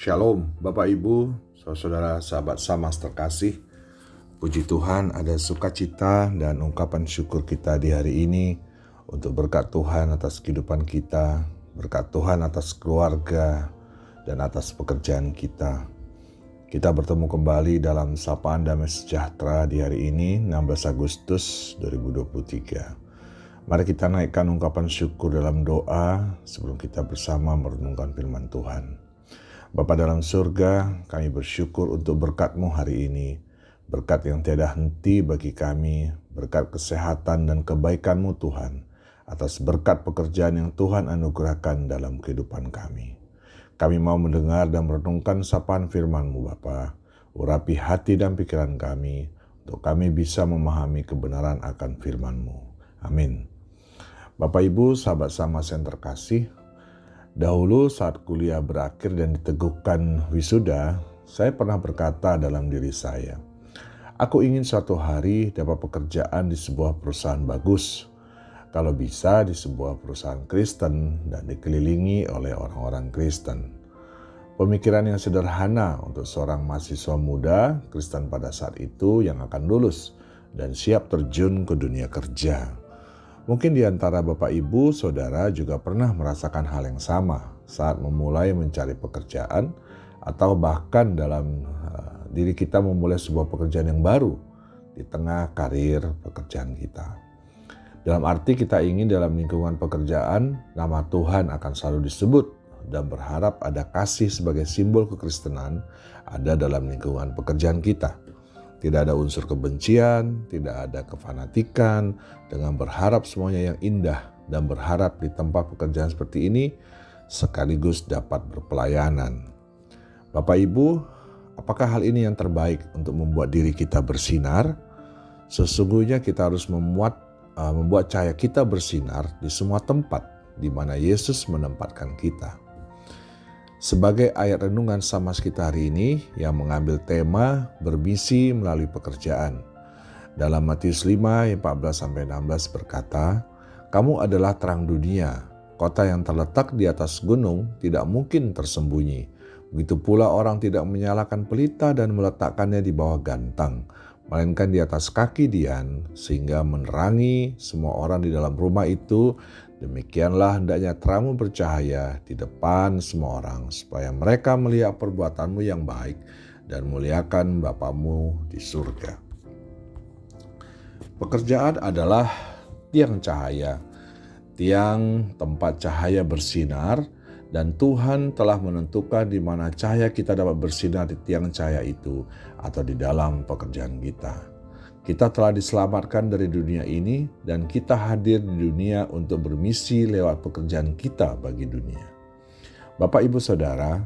Shalom Bapak Ibu, saudara sahabat Samas terkasih. Puji Tuhan ada sukacita dan ungkapan syukur kita di hari ini untuk berkat Tuhan atas kehidupan kita, berkat Tuhan atas keluarga dan atas pekerjaan kita. Kita bertemu kembali dalam Sapaan Damai Sejahtera di hari ini 16 Agustus 2023. Mari kita naikkan ungkapan syukur dalam doa sebelum kita bersama merenungkan firman Tuhan. Bapa dalam surga, kami bersyukur untuk berkat-Mu hari ini. Berkat yang tiada henti bagi kami, berkat kesehatan dan kebaikan-Mu Tuhan, atas berkat pekerjaan yang Tuhan anugerahkan dalam kehidupan kami. Kami mau mendengar dan merenungkan sapaan firman-Mu Bapa. Urapi hati dan pikiran kami, untuk kami bisa memahami kebenaran akan firman-Mu. Amin. Bapak Ibu, sahabat Samas yang terkasih, dahulu saat kuliah berakhir dan diteguhkan wisuda, saya pernah berkata dalam diri saya, aku ingin suatu hari dapat pekerjaan di sebuah perusahaan bagus. Kalau bisa di sebuah perusahaan Kristen dan dikelilingi oleh orang-orang Kristen. Pemikiran yang sederhana untuk seorang mahasiswa muda Kristen pada saat itu yang akan lulus dan siap terjun ke dunia kerja. Mungkin di antara Bapak Ibu, Saudara juga pernah merasakan hal yang sama saat memulai mencari pekerjaan atau bahkan dalam diri kita memulai sebuah pekerjaan yang baru di tengah karir pekerjaan kita. Dalam arti kita ingin dalam lingkungan pekerjaan, nama Tuhan akan selalu disebut dan berharap ada kasih sebagai simbol kekristenan ada dalam lingkungan pekerjaan kita. Tidak ada unsur kebencian, tidak ada kefanatikan, dengan berharap semuanya yang indah dan berharap di tempat pekerjaan seperti ini sekaligus dapat berpelayanan. Bapak Ibu, apakah hal ini yang terbaik untuk membuat diri kita bersinar? Sesungguhnya kita harus membuat cahaya kita bersinar di semua tempat di mana Yesus menempatkan kita. Sebagai ayat renungan Samas kita hari ini yang mengambil tema bermisi melalui pekerjaan. Dalam Matius 5 ayat 14-16 berkata, kamu adalah terang dunia, kota yang terletak di atas gunung tidak mungkin tersembunyi. Begitu pula orang tidak menyalakan pelita dan meletakkannya di bawah gantang, melainkan di atas kaki dian sehingga menerangi semua orang di dalam rumah itu. Demikianlah hendaknya terangmu bercahaya di depan semua orang, supaya mereka melihat perbuatanmu yang baik dan muliakan Bapamu di surga. Pekerjaan adalah tiang cahaya, tiang tempat cahaya bersinar, dan Tuhan telah menentukan di mana cahaya kita dapat bersinar di tiang cahaya itu atau di dalam pekerjaan kita. Kita telah diselamatkan dari dunia ini dan kita hadir di dunia untuk bermisi lewat pekerjaan kita bagi dunia. Bapak Ibu Saudara,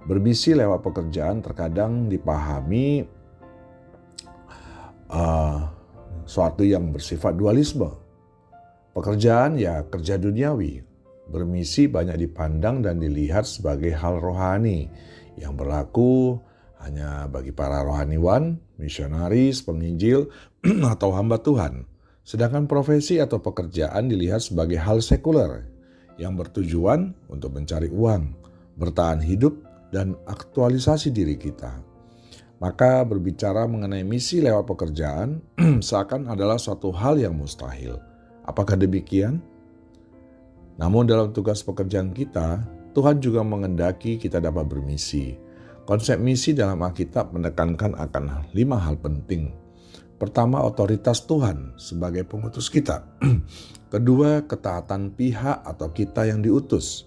bermisi lewat pekerjaan terkadang dipahami suatu yang bersifat dualisme. Pekerjaan ya kerja duniawi, bermisi banyak dipandang dan dilihat sebagai hal rohani yang berlaku hanya bagi para rohaniwan, misionaris, penginjil, atau hamba Tuhan. Sedangkan profesi atau pekerjaan dilihat sebagai hal sekuler yang bertujuan untuk mencari uang, bertahan hidup, dan aktualisasi diri kita. Maka berbicara mengenai misi lewat pekerjaan seakan adalah suatu hal yang mustahil. Apakah demikian? Namun dalam tugas pekerjaan kita, Tuhan juga mengendaki kita dapat bermisi. Konsep misi dalam Alkitab menekankan akan 5 hal penting. Pertama, otoritas Tuhan sebagai pengutus kita. Kedua, ketaatan pihak atau kita yang diutus.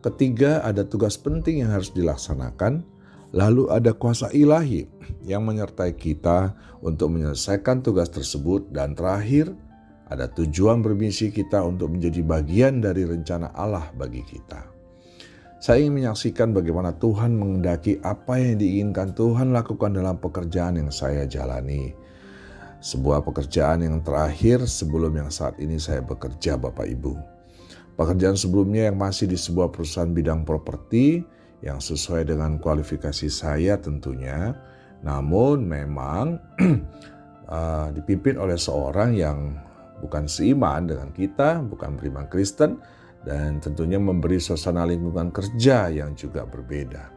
Ketiga, ada tugas penting yang harus dilaksanakan. Lalu ada kuasa ilahi yang menyertai kita untuk menyelesaikan tugas tersebut. Dan terakhir, ada tujuan bermisi kita untuk menjadi bagian dari rencana Allah bagi kita. Saya ingin menyaksikan bagaimana Tuhan mengendaki apa yang diinginkan Tuhan lakukan dalam pekerjaan yang saya jalani. Sebuah pekerjaan yang terakhir sebelum yang saat ini saya bekerja, Bapak Ibu. Pekerjaan sebelumnya yang masih di sebuah perusahaan bidang properti yang sesuai dengan kualifikasi saya tentunya. Namun memang dipimpin oleh seorang yang bukan seiman dengan kita, bukan beriman Kristen, dan tentunya memberi suasana lingkungan kerja yang juga berbeda.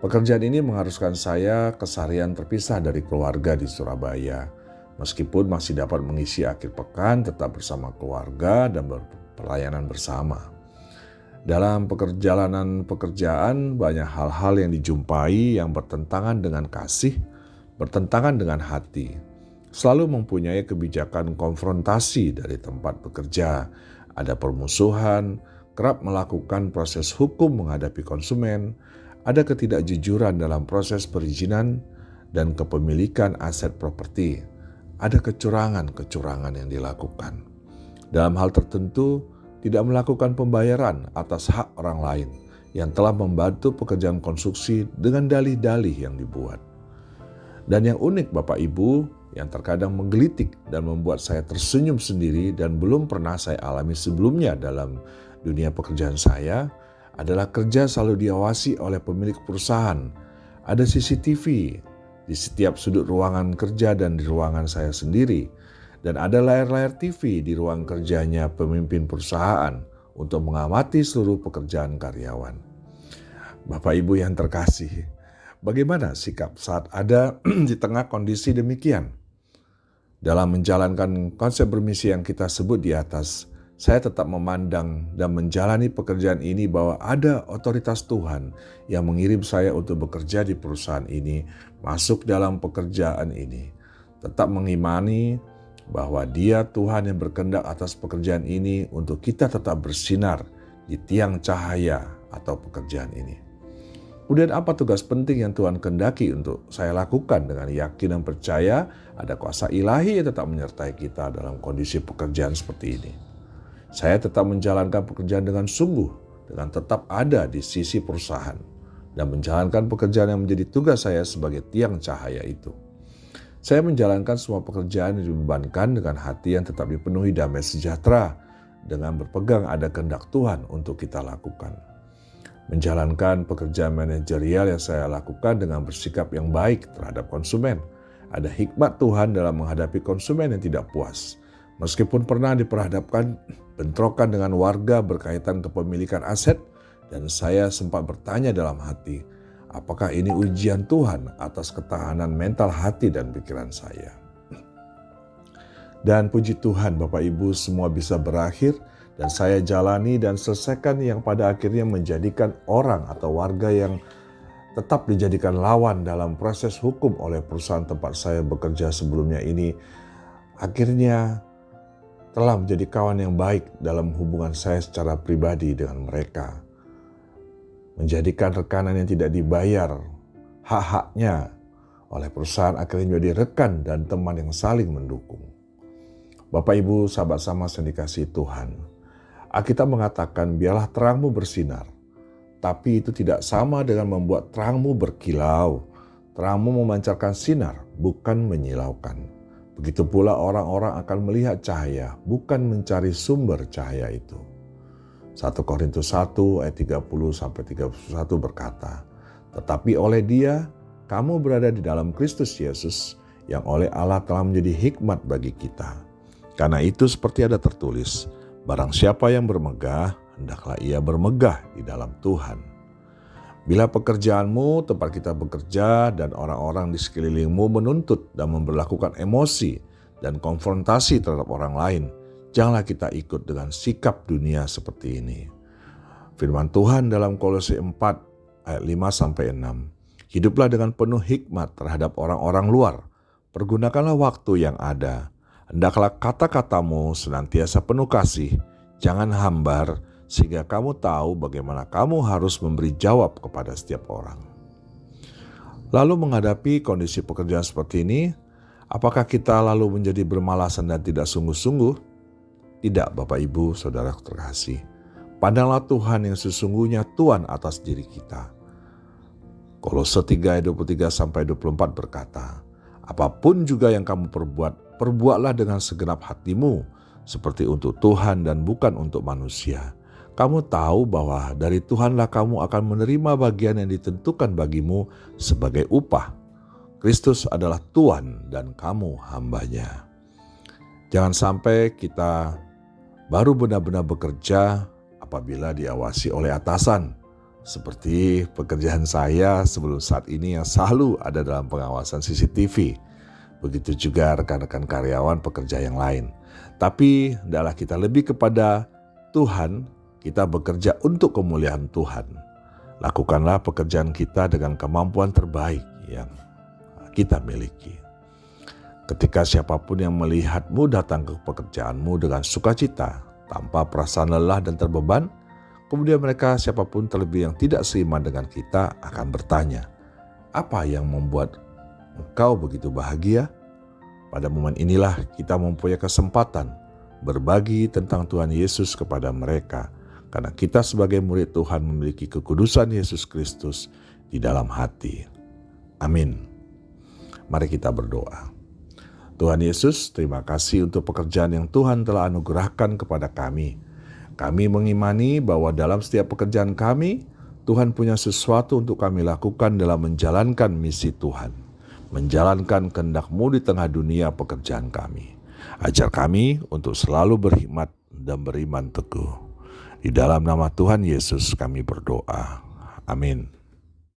Pekerjaan ini mengharuskan saya keseharian terpisah dari keluarga di Surabaya. Meskipun masih dapat mengisi akhir pekan tetap bersama keluarga dan berpelayanan bersama. Dalam perjalanan pekerjaan banyak hal-hal yang dijumpai yang bertentangan dengan kasih, bertentangan dengan hati. Selalu mempunyai kebijakan konfrontasi dari tempat bekerja. Ada permusuhan, kerap melakukan proses hukum menghadapi konsumen, ada ketidakjujuran dalam proses perizinan dan kepemilikan aset properti. Ada kecurangan-kecurangan yang dilakukan. Dalam hal tertentu, tidak melakukan pembayaran atas hak orang lain yang telah membantu pekerjaan konstruksi dengan dalih-dalih yang dibuat. Dan yang unik Bapak Ibu, yang terkadang menggelitik dan membuat saya tersenyum sendiri dan belum pernah saya alami sebelumnya dalam dunia pekerjaan saya, adalah kerja selalu diawasi oleh pemilik perusahaan. Ada CCTV di setiap sudut ruangan kerja dan di ruangan saya sendiri. Dan ada layar-layar TV di ruang kerjanya pemimpin perusahaan untuk mengamati seluruh pekerjaan karyawan. Bapak Ibu yang terkasih, bagaimana sikap saat ada di tengah kondisi demikian? Dalam menjalankan konsep bermisi yang kita sebut di atas, saya tetap memandang dan menjalani pekerjaan ini bahwa ada otoritas Tuhan yang mengirim saya untuk bekerja di perusahaan ini, masuk dalam pekerjaan ini. Tetap mengimani bahwa Dia Tuhan yang berkehendak atas pekerjaan ini untuk kita tetap bersinar di tiang cahaya atau pekerjaan ini. Kemudian apa tugas penting yang Tuhan kehendaki untuk saya lakukan dengan yakin dan percaya ada kuasa ilahi yang tetap menyertai kita dalam kondisi pekerjaan seperti ini. Saya tetap menjalankan pekerjaan dengan sungguh, dengan tetap ada di sisi perusahaan, dan menjalankan pekerjaan yang menjadi tugas saya sebagai tiang cahaya itu. Saya menjalankan semua pekerjaan yang dibebankan dengan hati yang tetap dipenuhi damai sejahtera, dengan berpegang ada kehendak Tuhan untuk kita lakukan. Menjalankan pekerjaan manajerial yang saya lakukan dengan bersikap yang baik terhadap konsumen. Ada hikmat Tuhan dalam menghadapi konsumen yang tidak puas. Meskipun pernah diperhadapkan bentrokan dengan warga berkaitan kepemilikan aset, dan saya sempat bertanya dalam hati, apakah ini ujian Tuhan atas ketahanan mental hati dan pikiran saya? Dan puji Tuhan Bapak Ibu, semua bisa berakhir dan saya jalani dan selesaikan yang pada akhirnya menjadikan orang atau warga yang tetap dijadikan lawan dalam proses hukum oleh perusahaan tempat saya bekerja sebelumnya ini, akhirnya telah menjadi kawan yang baik dalam hubungan saya secara pribadi dengan mereka. Menjadikan rekanan yang tidak dibayar hak-haknya oleh perusahaan akhirnya menjadi rekan dan teman yang saling mendukung. Bapak Ibu sahabat sama yang dikasihi Tuhan, Alkitab mengatakan biarlah terangmu bersinar, tapi itu tidak sama dengan membuat terangmu berkilau. Terangmu memancarkan sinar, bukan menyilaukan. Begitu pula orang-orang akan melihat cahaya, bukan mencari sumber cahaya itu. 1 Korintus 1 ayat 30-31 berkata, tetapi oleh Dia, kamu berada di dalam Kristus Yesus, yang oleh Allah telah menjadi hikmat bagi kita. Karena itu seperti ada tertulis, barang siapa yang bermegah, hendaklah ia bermegah di dalam Tuhan. Bila pekerjaanmu, tempat kita bekerja, dan orang-orang di sekelilingmu menuntut dan memperlakukan emosi dan konfrontasi terhadap orang lain, janganlah kita ikut dengan sikap dunia seperti ini. Firman Tuhan dalam Kolose 4 ayat 5-6. Hiduplah dengan penuh hikmat terhadap orang-orang luar. Pergunakanlah waktu yang ada. Hendaklah kata-katamu senantiasa penuh kasih, jangan hambar, sehingga kamu tahu bagaimana kamu harus memberi jawab kepada setiap orang. Lalu menghadapi kondisi pekerjaan seperti ini, apakah kita lalu menjadi bermalasan dan tidak sungguh-sungguh? Tidak Bapak Ibu Saudara terkasih. Pandanglah Tuhan yang sesungguhnya Tuhan atas diri kita. Kolose 3 ayat 23-24 berkata, apapun juga yang kamu perbuat, perbuatlah dengan segenap hatimu, seperti untuk Tuhan dan bukan untuk manusia. Kamu tahu bahwa dari Tuhanlah kamu akan menerima bagian yang ditentukan bagimu sebagai upah. Kristus adalah Tuhan dan kamu hambanya. Jangan sampai kita baru benar-benar bekerja apabila diawasi oleh atasan. Seperti pekerjaan saya sebelum saat ini yang selalu ada dalam pengawasan CCTV. Begitu juga rekan-rekan karyawan pekerja yang lain. Tapi hendaklah kita lebih kepada Tuhan, kita bekerja untuk kemuliaan Tuhan. Lakukanlah pekerjaan kita dengan kemampuan terbaik yang kita miliki. Ketika siapapun yang melihatmu datang ke pekerjaanmu dengan sukacita, tanpa perasaan lelah dan terbeban, kemudian mereka siapapun terlebih yang tidak seiman dengan kita akan bertanya, apa yang membuat engkau begitu bahagia? Pada momen inilah kita mempunyai kesempatan berbagi tentang Tuhan Yesus kepada mereka. Karena kita sebagai murid Tuhan memiliki kekudusan Yesus Kristus di dalam hati. Amin. Mari kita berdoa. Tuhan Yesus, terima kasih untuk pekerjaan yang Tuhan telah anugerahkan kepada kami. Kami mengimani bahwa dalam setiap pekerjaan kami, Tuhan punya sesuatu untuk kami lakukan dalam menjalankan misi Tuhan. Menjalankan kehendak-Mu di tengah dunia pekerjaan kami. Ajar kami untuk selalu berhikmat dan beriman teguh. Di dalam nama Tuhan Yesus kami berdoa. Amin.